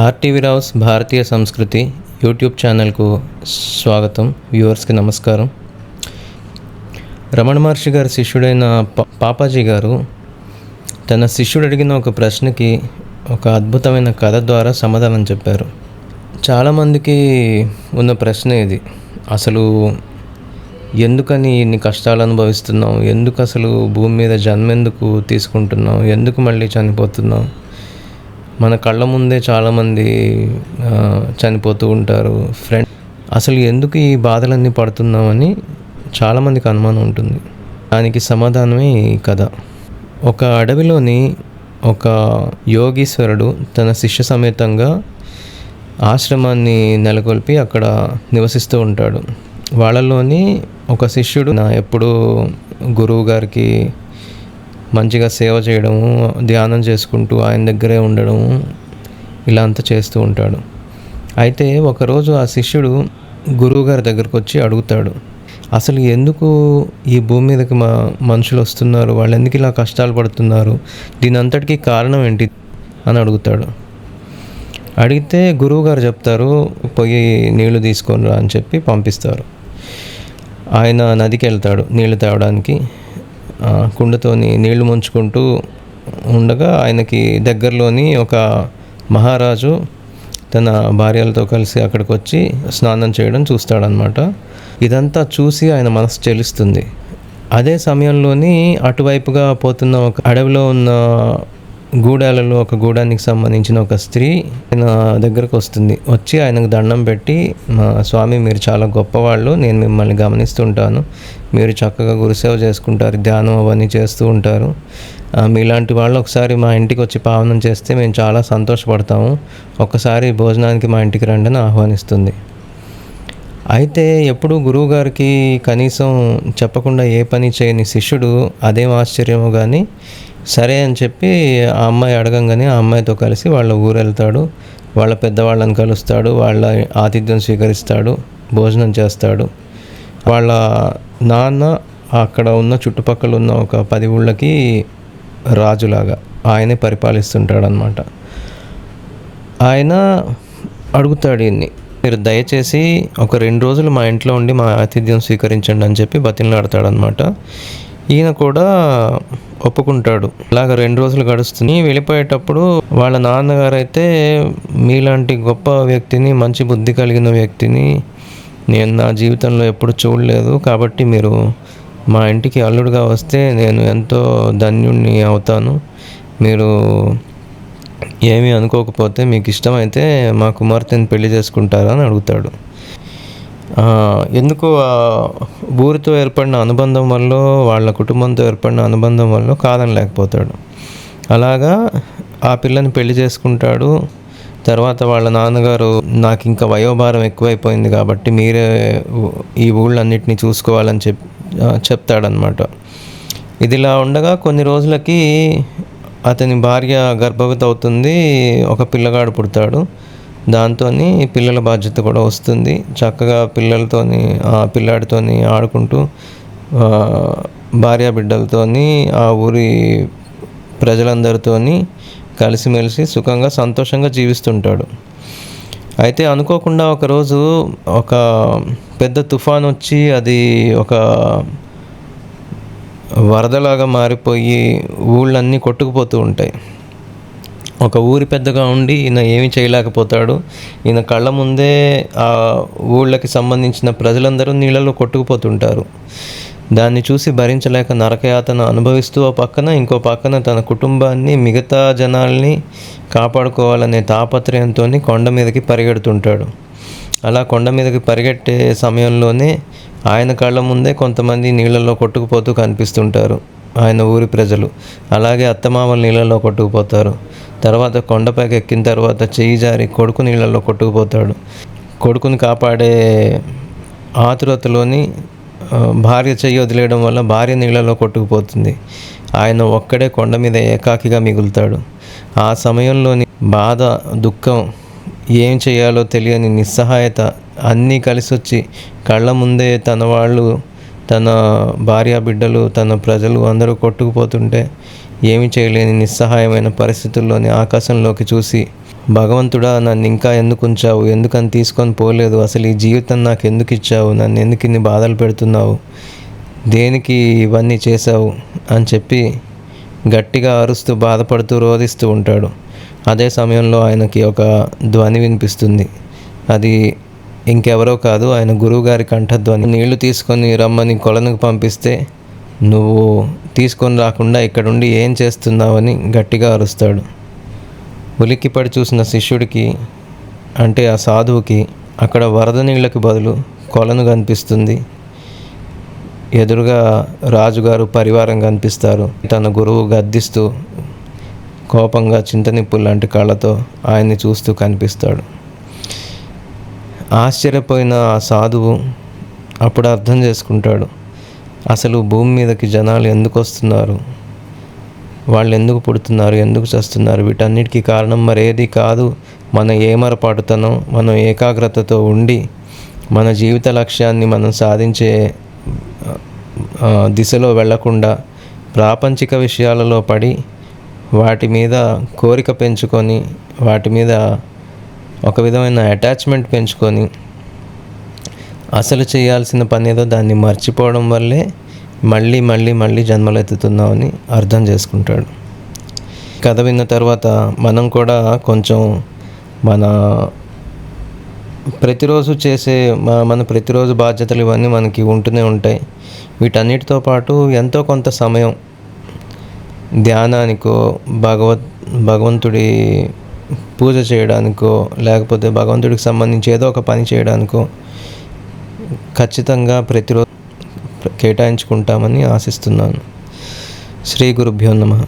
RTV Rao's భారతీయ సంస్కృతి YouTube ఛానల్కు స్వాగతం. వ్యూవర్స్కి నమస్కారం. రమణ మహర్షి గారి శిష్యుడైన పాపాజీ గారు తన శిష్యుడు అడిగిన ఒక ప్రశ్నకి ఒక అద్భుతమైన కథ ద్వారా సమాధానం చెప్పారు. చాలామందికి ఉన్న ప్రశ్న ఇది, అసలు ఎందుకని ఇన్ని కష్టాలు అనుభవిస్తున్నాం, ఎందుకు అసలు భూమి మీద జన్మెందుకు తీసుకుంటున్నాం, ఎందుకు మళ్ళీ చనిపోతున్నాం, మన కళ్ళ ముందే చాలామంది చనిపోతూ ఉంటారు అసలు ఎందుకు ఈ బాధలన్నీ పడుతున్నామని చాలామందికి అనుమానం ఉంటుంది. దానికి సమాధానమే ఈ కథ. ఒక అడవిలోని ఒక యోగీశ్వరుడు తన శిష్య సమేతంగా ఆశ్రమాన్ని నెలకొల్పి అక్కడ నివసిస్తూ ఉంటాడు. వాళ్ళలోని ఒక శిష్యుడు ఎప్పుడూ గురువు గారికి మంచిగా సేవ చేయడము, ధ్యానం చేసుకుంటూ ఆయన దగ్గరే ఉండడము, ఇలా అంతా చేస్తూ ఉంటాడు. అయితే ఒకరోజు ఆ శిష్యుడు గురువుగారి దగ్గరకు వచ్చి అడుగుతాడు, అసలు ఎందుకు ఈ భూమి మీదకి మనుషులు వస్తున్నారు, వాళ్ళు ఎందుకు ఇలా కష్టాలు పడుతున్నారు, దీని అంతటికీ కారణం ఏంటి అని అడుగుతాడు. అడిగితే గురువుగారు చెప్తారు, పోయి నీళ్లు తీసుకొని రా అని చెప్పి పంపిస్తారు. ఆయన నదికి వెళ్తాడు నీళ్లు తేవడానికి. కుండతోని నీళ్లు ముంచుకుంటూ ఉండగా ఆయనకి దగ్గరలోని ఒక మహారాజు తన భార్యలతో కలిసి అక్కడికి వచ్చి స్నానం చేయడం చూస్తాడనమాట. ఇదంతా చూసి ఆయన మనసు చెలుస్తుంది. అదే సమయంలోని అటువైపుగా పోతున్న ఒక అడవిలో ఉన్న గూడాలలో ఒక గూడానికి సంబంధించిన ఒక స్త్రీ ఆయన దగ్గరకు వస్తుంది. వచ్చి ఆయనకు దండం పెట్టి, మా స్వామి మీరు చాలా గొప్పవాళ్ళు, నేను మిమ్మల్ని గమనిస్తుంటాను, మీరు చక్కగా గురుసేవ చేసుకుంటారు, ధ్యానం అవన్నీ చేస్తూ ఉంటారు, మీలాంటి వాళ్ళు ఒకసారి మా ఇంటికి వచ్చి పావనం చేస్తే మేము చాలా సంతోషపడతాము, ఒక్కసారి భోజనానికి మా ఇంటికి రండి అని ఆహ్వానిస్తుంది. అయితే ఎప్పుడు గురువుగారికి కనీసం చెప్పకుండా ఏ పని చేయని శిష్యుడు అదేం ఆశ్చర్యమో కానీ సరే అని చెప్పి ఆ అమ్మాయి అడగంగానే ఆ అమ్మాయితో కలిసి వాళ్ళ ఊరు వెళ్తాడు. వాళ్ళ పెద్దవాళ్ళని కలుస్తాడు, వాళ్ళ ఆతిథ్యం స్వీకరిస్తాడు, భోజనం చేస్తాడు. వాళ్ళ నాన్న అక్కడ ఉన్న చుట్టుపక్కల ఉన్న ఒక 10 ఊళ్ళకి రాజులాగా ఆయనే పరిపాలిస్తుంటాడు అన్నమాట. ఆయన అడుగుతాడు ఈయన్ని, మీరు దయచేసి ఒక 2 రోజులు మా ఇంట్లో ఉండి మా ఆతిథ్యం స్వీకరించండి అని చెప్పి బతిమలాడతాడు అనమాట. ఈయన కూడా ఒప్పుకుంటాడు. అలాగ 2 రోజులు గడుస్తుంది. వెళ్ళిపోయేటప్పుడు వాళ్ళ నాన్నగారు అయితే, మీలాంటి గొప్ప వ్యక్తిని, మంచి బుద్ధి కలిగిన వ్యక్తిని నేను నా జీవితంలో ఎప్పుడు చూడలేదు, కాబట్టి మీరు మా ఇంటికి అల్లుడుగా వస్తే నేను ఎంతో ధన్యుణ్ణి అవుతాను, మీరు ఏమీ అనుకోకపోతే మీకు ఇష్టమైతే మా కుమార్తెని పెళ్లి చేసుకుంటారా అని అడుగుతాడు. ఎందుకు ఊరితో ఏర్పడిన అనుబంధం వల్ల, వాళ్ళ కుటుంబంతో ఏర్పడిన అనుబంధం వల్ల కాదనలేకపోతాడు. అలాగా ఆ పిల్లని పెళ్లి చేసుకుంటాడు. తర్వాత వాళ్ళ నాన్నగారు, నాకు ఇంకా వయోభారం ఎక్కువైపోయింది కాబట్టి మీరే ఈ ఊళ్ళన్నిటినీ చూసుకోవాలని చెప్తాడనమాట. ఇదిలా ఉండగా కొన్ని రోజులకి అతని భార్య గర్భవతి అవుతుంది, ఒక పిల్లగాడు పుడతాడు. దాంతో పిల్లల బాధ్యత కూడా వస్తుంది. చక్కగా పిల్లలతోని, ఆ పిల్లాడితోని ఆడుకుంటూ భార్య బిడ్డలతోని ఆ ఊరి ప్రజలందరితోని కలిసిమెలిసి సుఖంగా సంతోషంగా జీవిస్తుంటాడు. అయితే అనుకోకుండా ఒకరోజు ఒక పెద్ద తుఫాన్ వచ్చి అది ఒక వరదలాగా మారిపోయి ఊళ్ళన్నీ కొట్టుకుపోతూ ఉంటాయి. ఒక ఊరి పెద్దగా ఉండి ఈయన ఏమీ చేయలేకపోతాడు. ఈయన కళ్ళ ముందే ఆ ఊళ్ళకి సంబంధించిన ప్రజలందరూ నీళ్ళలో కొట్టుకుపోతుంటారు. దాన్ని చూసి భరించలేక నరకయాతన అనుభవిస్తూ ఇంకో పక్కన తన కుటుంబాన్ని, మిగతా జనాల్ని కాపాడుకోవాలనే తాపత్రయంతో కొండ మీదకి పరిగెడుతుంటాడు. అలా కొండ మీదకి పరిగెట్టే సమయంలోనే ఆయన కళ్ళ ముందే కొంతమంది నీళ్ళలో కొట్టుకుపోతూ కనిపిస్తుంటారు, ఆయన ఊరి ప్రజలు. అలాగే అత్తమామలు నీళ్ళలో కొట్టుకుపోతారు. తర్వాత కొండపైకి ఎక్కిన తర్వాత చెయ్యి జారి కొడుకు నీళ్ళలో కొట్టుకుపోతాడు. కొడుకుని కాపాడే ఆతురతలోని భార్య చెయ్యి వదిలేయడం వల్ల భార్య నీళ్ళలో కొట్టుకుపోతుంది. ఆయన ఒక్కడే కొండ మీద ఏకాకిగా మిగులుతాడు. ఆ సమయంలోని బాధ, దుఃఖం, ఏం చేయాలో తెలియని నిస్సహాయత అన్నీ కలిసి వచ్చి కళ్ళ ముందే తన వాళ్ళు, తన భార్య బిడ్డలు, తన ప్రజలు అందరూ కొట్టుకుపోతుంటే ఏమీ చేయలేని నిస్సహాయమైన పరిస్థితుల్లోని ఆకాశంలోకి చూసి, భగవంతుడా, నన్ను ఇంకా ఎందుకు ఉంచావు, ఎందుకని తీసుకొని పోలేదు, అసలు ఈ జీవితం నాకు ఎందుకు ఇచ్చావు, నన్ను ఎందుకు ఇన్ని బాధలు పెడుతున్నావు, దేనికి ఇవన్నీ చేశావు అని చెప్పి గట్టిగా అరుస్తూ బాధపడుతూ రోధిస్తూ ఉంటాడు. అదే సమయంలో ఆయనకి ఒక ధ్వని వినిపిస్తుంది. అది ఇంకెవరో కాదు, ఆయన గురువుగారి కంఠధ్వని. నీళ్లు తీసుకొని రమ్మని కొలనుకు పంపిస్తే నువ్వు తీసుకొని రాకుండా ఇక్కడుండి ఏం చేస్తున్నావని గట్టిగా అరుస్తాడు. ఉలిక్కిపడి చూసిన శిష్యుడికి, అంటే ఆ సాధువుకి, అక్కడ వరద నీళ్ళకి బదులు కొలను కనిపిస్తుంది. ఎదురుగా రాజుగారు పరివారం కనిపిస్తారు. తన గురువు గద్దిస్తూ కోపంగా చింతనిప్పులు లాంటి కళ్ళతో ఆయన్ని చూస్తూ కనిపిస్తాడు. ఆశ్చర్యపోయిన ఆ సాధువు అప్పుడు అర్థం చేసుకుంటాడు, అసలు భూమి మీదకి జనాలు ఎందుకు వస్తున్నారు, వాళ్ళు ఎందుకు పుడుతున్నారు, ఎందుకు చస్తున్నారు, వీటన్నిటికీ కారణం మరేది కాదు, మన ఏమరపాటుతనం, మనం ఏకాగ్రతతో ఉండి మన జీవిత లక్ష్యాన్ని మనం సాధించే దిశలో వెళ్లకుండా ప్రాపంచిక విషయాలలో పడి వాటి మీద కోరిక పెంచుకొని, వాటి మీద ఒక విధమైన అటాచ్మెంట్ పెంచుకొని అసలు చేయాల్సిన పని ఏదో దాన్ని మర్చిపోవడం వల్లే మళ్ళీ మళ్ళీ మళ్ళీ జన్మలెత్తుతున్నామని అర్థం చేసుకుంటాడు. కథ విన్న తర్వాత మనం కూడా కొంచెం మన ప్రతిరోజు చేసే మన ప్రతిరోజు బాధ్యతలు ఇవన్నీ మనకి ఉంటూనే ఉంటాయి. వీటన్నిటితో పాటు ఎంతో కొంత సమయం ధ్యానానికో, భగవంతుడి పూజ చేయడానికో, లేకపోతే భగవంతుడికి సంబంధించి ఏదో ఒక పని చేయడానికో ఖచ్చితంగా ప్రతిరోజు కేటాయించుకుంటామని ఆశిస్తున్నాను. శ్రీ గురుభ్యో నమః.